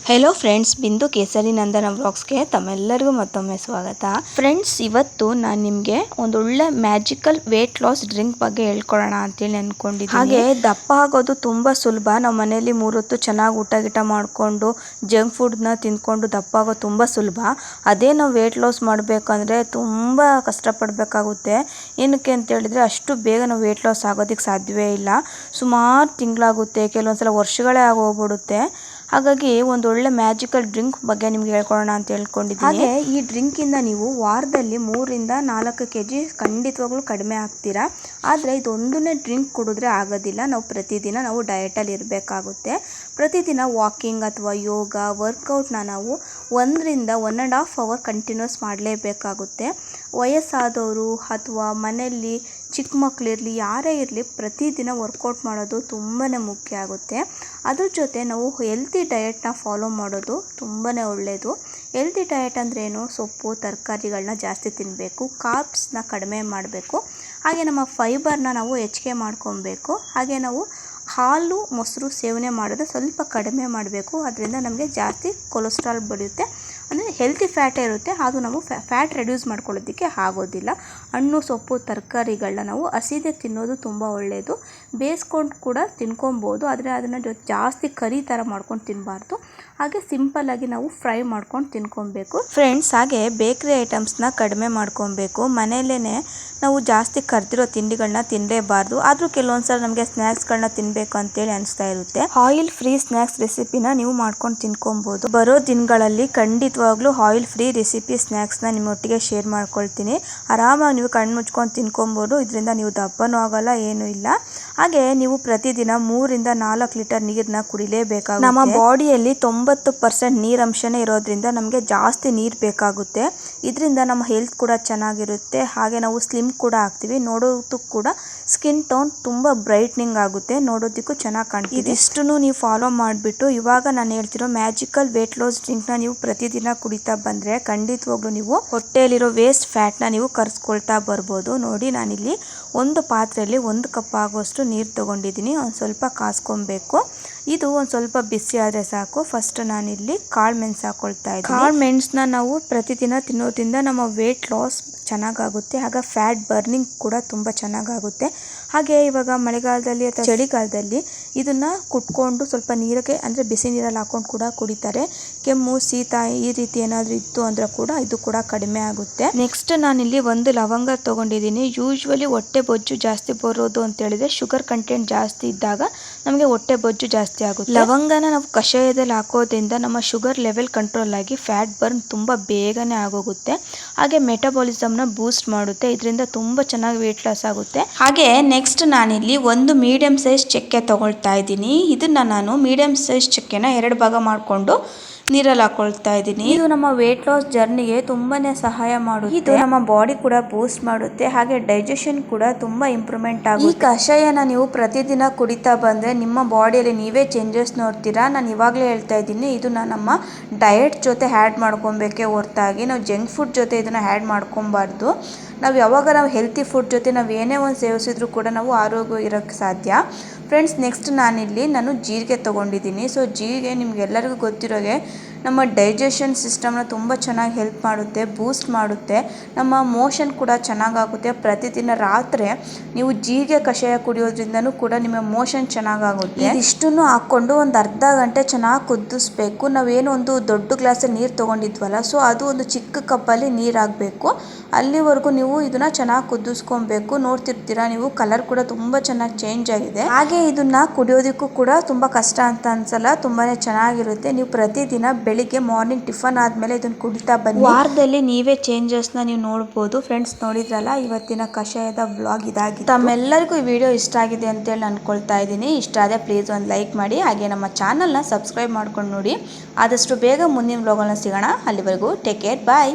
Hello friends, ಬಿಂದು ಕೇಸರಿ ನಂದನ ವ್ಲಾಗ್ಸ್ಗೆ ತಮ್ಮೆಲ್ಲರಿಗೂ ಮತ್ತೊಮ್ಮೆ ಸ್ವಾಗತ. ಫ್ರೆಂಡ್ಸ್, ಇವತ್ತು ನಾನು ನಿಮಗೆ ಒಂದೊಳ್ಳೆ ಮ್ಯಾಜಿಕಲ್ ವೇಟ್ ಲಾಸ್ ಡ್ರಿಂಕ್ ಬಗ್ಗೆ ಹೇಳ್ಕೊಡೋಣ ಅಂತೇಳಿ ಅಂದ್ಕೊಂಡಿದ್ದೀನಿ. ಹಾಗೆ ದಪ್ಪ ಆಗೋದು ತುಂಬ ಸುಲಭ. ನಾವು ಮನೆಯಲ್ಲಿ 3 ಹೊತ್ತು ಚೆನ್ನಾಗಿ ಊಟ ಮಾಡಿಕೊಂಡು ಜಂಕ್ ಫುಡ್ನ ತಿಂದ್ಕೊಂಡು ದಪ್ಪ ಆಗೋದು ತುಂಬ ಸುಲಭ. ಅದೇ ನಾವು ವೇಟ್ ಲಾಸ್ ಮಾಡಬೇಕಂದ್ರೆ ತುಂಬ ಕಷ್ಟಪಡಬೇಕಾಗುತ್ತೆ. ಏನಕ್ಕೆ ಅಂತ ಹೇಳಿದ್ರೆ ಅಷ್ಟು ಬೇಗ ನಾವು ವೇಟ್ ಲಾಸ್ ಆಗೋದಕ್ಕೆ ಸಾಧ್ಯವೇ ಇಲ್ಲ. ಸುಮಾರು ತಿಂಗಳಾಗುತ್ತೆ, ಕೆಲವೊಂದ್ಸಲ ವರ್ಷಗಳೇ ಆಗೋಗ್ಬಿಡುತ್ತೆ. ಹಾಗಾಗಿ ಒಂದೊಳ್ಳೆ ಮ್ಯಾಜಿಕಲ್ ಡ್ರಿಂಕ್ ಬಗ್ಗೆ ನಿಮ್ಗೆ ಹೇಳ್ಕೊಡೋಣ ಅಂತ ಹೇಳ್ಕೊಂಡಿದ್ದೀನಿ. ಹಾಗೆ ಈ ಡ್ರಿಂಕಿಂದ ನೀವು ವಾರದಲ್ಲಿ 3 ರಿಂದ 4 kg ಖಂಡಿತವಾಗ್ಲೂ ಕಡಿಮೆ ಆಗ್ತೀರಾ. ಆದರೆ ಇದೊಂದನ್ನೇ ಡ್ರಿಂಕ್ ಕುಡಿದ್ರೆ ಆಗೋದಿಲ್ಲ. ನಾವು ಪ್ರತಿದಿನ ನಾವು ಡಯಟಲ್ಲಿ ಇರಬೇಕಾಗುತ್ತೆ. ಪ್ರತಿದಿನ ವಾಕಿಂಗ್ ಅಥವಾ ಯೋಗ ವರ್ಕೌಟ್ನ ನಾವು 1 ರಿಂದ 1.5 ಅವರ್ ಕಂಟಿನ್ಯೂಸ್ ಮಾಡಲೇಬೇಕಾಗುತ್ತೆ. ವಯಸ್ಸಾದವರು ಅಥವಾ ಮನೆಯಲ್ಲಿ ಚಿಕ್ಕ ಮಕ್ಕಳಿರಲಿ, ಯಾರೇ ಇರಲಿ, ಪ್ರತಿದಿನ ವರ್ಕೌಟ್ ಮಾಡೋದು ತುಂಬಾ ಮುಖ್ಯ ಆಗುತ್ತೆ. ಅದ್ರ ಜೊತೆ ನಾವು ಹೆಲ್ತಿ ಡಯಟ್ನ ಫಾಲೋ ಮಾಡೋದು ತುಂಬಾ ಒಳ್ಳೆಯದು. ಹೆಲ್ತಿ ಡಯಟ್ ಅಂದ್ರೇನು? ಸೊಪ್ಪು ತರಕಾರಿಗಳನ್ನ ಜಾಸ್ತಿ ತಿನ್ನಬೇಕು, ಕಾರ್ಬ್ಸ್ನ ಕಡಿಮೆ ಮಾಡಬೇಕು, ಹಾಗೆ ನಮ್ಮ ಫೈಬರ್ನ ನಾವು ಹೆಚ್ಚಿಗೆ ಮಾಡ್ಕೊಬೇಕು. ಹಾಗೆ ನಾವು ಹಾಲು ಮೊಸರು ಸೇವನೆ ಮಾಡೋದು ಸ್ವಲ್ಪ ಕಡಿಮೆ ಮಾಡಬೇಕು. ಅದರಿಂದ ನಮಗೆ ಜಾಸ್ತಿ ಕೊಲೆಸ್ಟ್ರಾಲ್ ಬೆಳೆಯುತ್ತೆ. ಅಂದರೆ ಹೆಲ್ತಿ ಫ್ಯಾಟೇ ಇರುತ್ತೆ, ಅದು ನಾವು ಫ್ಯಾಟ್ ರೆಡ್ಯೂಸ್ ಮಾಡ್ಕೊಳ್ಳೋದಕ್ಕೆ ಆಗೋದಿಲ್ಲ. ಹಣ್ಣು ಸೊಪ್ಪು ತರಕಾರಿಗಳನ್ನ ನಾವು ಹಸಿದೆ ತಿನ್ನೋದು ತುಂಬ ಒಳ್ಳೆಯದು. ಬೇಯಿಸ್ಕೊಂಡು ಕೂಡ ತಿನ್ಕೊಬೋದು, ಆದರೆ ಅದನ್ನು ಜಾಸ್ತಿ ಕರಿ ಥರ ಮಾಡ್ಕೊಂಡು ತಿನ್ನಬಾರ್ದು. ಹಾಗೆ ಸಿಂಪಲ್ಲಾಗಿ ನಾವು ಫ್ರೈ ಮಾಡ್ಕೊಂಡು ತಿನ್ಕೊಬೇಕು. ಫ್ರೆಂಡ್ಸ್, ಹಾಗೆ ಬೇಕ್ರಿ ಐಟಮ್ಸ್ನ ಕಡಿಮೆ ಮಾಡ್ಕೊಬೇಕು. ಮನೆಯಲ್ಲೇ ನಾವು ಜಾಸ್ತಿ ಕರ್ದಿರೋ ತಿಂಡಿಗಳನ್ನ ತಿನ್ನಲೇಬಾರ್ದು. ಆದರೂ ಕೆಲವೊಂದು ಸಲ ನಮಗೆ ಸ್ನ್ಯಾಕ್ಸ್ಗಳನ್ನ ತಿನ್ನಬೇಕು ಅಂತೇಳಿ ಅನಿಸ್ತಾ ಇರುತ್ತೆ. ಆಯಿಲ್ ಫ್ರೀ ಸ್ನ್ಯಾಕ್ಸ್ ರೆಸಿಪಿನ ನೀವು ಮಾಡ್ಕೊಂಡು ತಿನ್ಕೊಬೋದು. ಬರೋ ದಿನಗಳಲ್ಲಿ ಖಂಡಿತವಾಗ್ಲೂ ಆಯಿಲ್ ಫ್ರೀ ರೆಸಿಪಿ ಸ್ನ್ಯಾಕ್ಸ್ನ ನಿಮ್ಮೊಟ್ಟಿಗೆ ಶೇರ್ ಮಾಡ್ಕೊಳ್ತೀನಿ. ಆರಾಮಾಗಿ ನೀವು ಕಣ್ಣು ಮುಚ್ಕೊಂಡು ತಿನ್ಕೊಬೋದು. ಇದರಿಂದ ನೀವು ದಪ್ಪನೂ ಆಗಲ್ಲ, ಏನೂ ಇಲ್ಲ. ಹಾಗೆ ನೀವು ಪ್ರತಿದಿನ 3 ರಿಂದ 4 ಲೀಟರ್ ನೀರನ್ನ ಕುಡಿಲೇಬೇಕಾಗುತ್ತೆ. ನಮ್ಮ ಬಾಡಿಯಲ್ಲಿ 90% ನೀರಂಶನೇ ಇರೋದ್ರಿಂದ ನಮಗೆ ಜಾಸ್ತಿ ನೀರು ಬೇಕಾಗುತ್ತೆ. ಇದರಿಂದ ನಮ್ಮ ಹೆಲ್ತ್ ಕೂಡ ಚೆನ್ನಾಗಿರುತ್ತೆ. ಹಾಗೆ ನಾವು ಸ್ಲಿಮ್ ಕೂಡ ಆಗ್ತೀವಿ. ನೋಡೋದಕ್ಕೂ ಕೂಡ ಸ್ಕಿನ್ ಟೋನ್ ತುಂಬ ಬ್ರೈಟ್ನಿಂಗ್ ಆಗುತ್ತೆ, ನೋಡೋದಕ್ಕೂ ಚೆನ್ನಾಗಿ ಕಾಣ್ತೀವಿ. ಇದಿಷ್ಟನ್ನು ನೀವು ಫಾಲೋ ಮಾಡಿಬಿಟ್ಟು ಇವಾಗ ನಾನು ಹೇಳ್ತಿರೋ ಮ್ಯಾಜಿಕಲ್ ವೇಟ್ ಲಾಸ್ ಡ್ರಿಂಕ್ನ ನೀವು ಪ್ರತಿದಿನ ಕುಡಿತಾ ಬಂದರೆ ಖಂಡಿತವಾಗ್ಲೂ ನೀವು ಹೊಟ್ಟೆಯಲ್ಲಿರೋ ವೇಸ್ಟ್ ಫ್ಯಾಟ್ನ ನೀವು ಕರ್ಸ್ಕೊಳ್ತಾ ಬರ್ಬೋದು. ನೋಡಿ, ನಾನಿಲ್ಲಿ ಒಂದು ಪಾತ್ರೆಯಲ್ಲಿ 1 ಕಪ್ ಆಗುವಷ್ಟು ನೀರು ತೊಗೊಂಡಿದ್ದೀನಿ. ಒಂದು ಸ್ವಲ್ಪ ಕಾಸ್ಕೊಬೇಕು. ಇದು ಒಂದು ಸ್ವಲ್ಪ ಬಿಸಿ ಆದರೆ ಸಾಕು. ಫಸ್ಟ್ ನಾನಿಲ್ಲಿ ಕಾಳು ಮೆಣಸು ಹಾಕ್ಕೊಳ್ತಾ ಇದ್ದೀನಿ. ಕಾಳು ಮೆಣಸನ್ನ ನಾವು ಪ್ರತಿದಿನ ತಿನ್ನೋದ್ರಿಂದ ನಮ್ಮ ವೇಟ್ ಲಾಸ್ ಚೆನ್ನಾಗಾಗುತ್ತೆ. ಆಗ ಫ್ಯಾಟ್ ಬರ್ನಿಂಗ್ ಕೂಡ ತುಂಬ ಚೆನ್ನಾಗಾಗುತ್ತೆ. ಹಾಗೆ ಇವಾಗ ಮಳೆಗಾಲದಲ್ಲಿ ಅಥವಾ ಚಳಿಗಾಲದಲ್ಲಿ ಇದನ್ನು ಕುಟ್ಕೊಂಡು ಸ್ವಲ್ಪ ನೀರಿಗೆ ಅಂದರೆ ಬಿಸಿ ನೀರಲ್ಲಿ ಹಾಕ್ಕೊಂಡು ಕೂಡ ಕುಡಿತಾರೆ. ಕೆಮ್ಮು ಶೀತ ಈ ರೀತಿ ಏನಾದರೂ ಇತ್ತು ಅಂದರೆ ಕೂಡ ಇದು ಕೂಡ ಕಡಿಮೆ ಆಗುತ್ತೆ. ನೆಕ್ಸ್ಟ್ ನಾನಿಲ್ಲಿ 1 ಲವಂಗ ತೊಗೊಂಡಿದ್ದೀನಿ. ಯೂಶ್ವಲಿ ಹೊಟ್ಟೆ ಬೊಜ್ಜು ಜಾಸ್ತಿ ಬರೋದು ಅಂತ ಹೇಳಿದ್ರೆ ಶುಗರ್ ಕಂಟೆಂಟ್ ಜಾಸ್ತಿ ಇದ್ದಾಗ ನಮಗೆ ಹೊಟ್ಟೆ ಬೊಜ್ಜು ಜಾಸ್ತಿ ಆಗುತ್ತೆ. ಲವಂಗನ ನಾವು ಕಷಾಯದಲ್ಲಿ ಹಾಕೋದ್ರಿಂದ ನಮ್ಮ ಶುಗರ್ ಲೆವೆಲ್ ಕಂಟ್ರೋಲ್ ಆಗಿ ಫ್ಯಾಟ್ ಬರ್ನ್ ತುಂಬ ಬೇಗನೆ ಆಗೋಗುತ್ತೆ. ಹಾಗೆ ಮೆಟಬಾಲಿಸಮ್ನ ಬೂಸ್ಟ್ ಮಾಡುತ್ತೆ. ಇದರಿಂದ ತುಂಬ ಚೆನ್ನಾಗಿ ವೇಟ್ ಲಾಸ್ ಆಗುತ್ತೆ. ಹಾಗೆ ನೆಕ್ಸ್ಟ್ ನಾನಿಲ್ಲಿ 1 ಮೀಡಿಯಂ ಸೈಜ್ ಚಕ್ಕೆ ತಗೊಳ್ತಾ ಇದ್ದೀನಿ. ಇದನ್ನು ನಾನು ಮೀಡಿಯಂ ಸೈಜ್ ಚಕ್ಕೆನ 2 ಭಾಗ ಮಾಡಿಕೊಂಡು ನೀರಲ್ಲಿ ಹಾಕೊಳ್ತಾ ಇದ್ದೀನಿ. ಇದು ನಮ್ಮ ವೇಟ್ ಲಾಸ್ ಜರ್ನಿಗೆ ತುಂಬಾನೇ ಸಹಾಯ ಮಾಡುತ್ತೆ. ಇದು ನಮ್ಮ ಬಾಡಿ ಕೂಡ ಬೂಸ್ಟ್ ಮಾಡುತ್ತೆ. ಹಾಗೆ ಡೈಜೆಷನ್ ಕೂಡ ತುಂಬಾ ಇಂಪ್ರೂವ್ಮೆಂಟ್ ಆಗುತ್ತೆ. ಈ ಕಷಾಯನ ನೀವು ಪ್ರತಿದಿನ ಕುಡಿತಾ ಬಂದ್ರೆ ನಿಮ್ಮ ಬಾಡಿಯಲ್ಲಿ ನೀವೇ ಚೇಂಜಸ್ ನೋಡ್ತೀರಾ. ನಾನು ಇವಾಗಲೇ ಹೇಳ್ತಾ ಇದ್ದೀನಿ, ಇದನ್ನ ನಮ್ಮ ಡಯಟ್ ಜೊತೆ ಆ್ಯಡ್ ಮಾಡ್ಕೊಬೇಕೇ ಹೊರತಾಗಿ ನಾವು ಜಂಕ್ ಫುಡ್ ಜೊತೆ ಇದನ್ನ ಆ್ಯಡ್ ಮಾಡ್ಕೊಬಾರ್ದು. ನಾವು ಹೆಲ್ತಿ ಫುಡ್ ಜೊತೆ ನಾವು ಏನೇ ಒಂದು ಸೇವಿಸಿದ್ರು ಕೂಡ ನಾವು ಆರೋಗ್ಯ ಇರೋಕ್ಕೆ ಸಾಧ್ಯ. ಫ್ರೆಂಡ್ಸ್, ನೆಕ್ಸ್ಟ್ ನಾನು ಜೀರಿಗೆ ತೊಗೊಂಡಿದ್ದೀನಿ. ಸೊ ಜೀರಿಗೆ ನಿಮ್ಗೆಲ್ಲರಿಗೂ ಗೊತ್ತಿರೋಗೆ ನಮ್ಮ ಡೈಜೆಷನ್ ಸಿಸ್ಟಮ್ನ ತುಂಬ ಚೆನ್ನಾಗಿ ಹೆಲ್ಪ್ ಮಾಡುತ್ತೆ, ಬೂಸ್ಟ್ ಮಾಡುತ್ತೆ. ನಮ್ಮ ಮೋಷನ್ ಕೂಡ ಚೆನ್ನಾಗಾಗುತ್ತೆ. ಪ್ರತಿದಿನ ರಾತ್ರಿ ನೀವು ಜೀರಿಗೆ ಕಷಾಯ ಕುಡಿಯೋದ್ರಿಂದನೂ ಕೂಡ ನಿಮ್ಮ ಮೋಷನ್ ಚೆನ್ನಾಗಾಗುತ್ತೆ. ಇದಿಷ್ಟನ್ನು ಹಾಕ್ಕೊಂಡು ಒಂದು ಅರ್ಧ ಗಂಟೆ ಚೆನ್ನಾಗಿ ಕುದಿಸ್ಬೇಕು. ನಾವೇನು ಒಂದು ದೊಡ್ಡ ಗ್ಲಾಸಲ್ಲಿ ನೀರು ತೊಗೊಂಡಿದ್ವಲ್ಲ, ಸೊ ಅದು ಒಂದು ಚಿಕ್ಕ ಕಪ್ಪಲ್ಲಿ ನೀರು ಹಾಕಬೇಕು. ಅಲ್ಲಿವರೆಗೂ ನೀವು ಇದನ್ನ ಚೆನ್ನಾಗಿ ಕುದಿಸ್ಕೊಬೇಕು. ನೋಡ್ತಿರ್ತೀರಾ ನೀವು, ಕಲರ್ ಕೂಡ ತುಂಬ ಚೆನ್ನಾಗಿ ಚೇಂಜ್ ಆಗಿದೆ. ಹಾಗೆ ಇದನ್ನ ಕುಡಿಯೋದಕ್ಕೂ ಕೂಡ ತುಂಬ ಕಷ್ಟ ಅಂತ ಅನ್ಸಲ್ಲ, ತುಂಬಾನೇ ಚೆನ್ನಾಗಿರುತ್ತೆ. ನೀವು ಪ್ರತಿದಿನ ಬೆಳಿಗ್ಗೆ ಮಾರ್ನಿಂಗ್ ಟಿಫನ್ ಆದಮೇಲೆ ಇದನ್ನು ಕುಡಿತಾ ಬನ್ನಿ. ವಾರದಲ್ಲಿ ನೀವೇ ಚೇಂಜಸ್ನ ನೀವು ನೋಡ್ಬೋದು. ಫ್ರೆಂಡ್ಸ್, ನೋಡಿದ್ರಲ್ಲ, ಇವತ್ತಿನ ಕಷಾಯದ ವ್ಲಾಗ್ ಇದಾಗಿತ್ತು. ತಮ್ಮೆಲ್ಲರಿಗೂ ಈ ವಿಡಿಯೋ ಇಷ್ಟ ಆಗಿದೆ ಅಂತೇಳಿ ಅನ್ಕೊಳ್ತಾ ಇದ್ದೀನಿ. ಇಷ್ಟ ಆದರೆ ಪ್ಲೀಸ್ ಒಂದು ಲೈಕ್ ಮಾಡಿ. ಹಾಗೆ ನಮ್ಮ ಚಾನಲ್ನ ಸಬ್ಸ್ಕ್ರೈಬ್ ಮಾಡ್ಕೊಂಡು ನೋಡಿ. ಆದಷ್ಟು ಬೇಗ ಮುಂದಿನ ವ್ಲಾಗಲ್ಲಿ ಸಿಗೋಣ. ಅಲ್ಲಿವರೆಗೂ ಟೇಕ್ ಕೇರ್, ಬಾಯ್.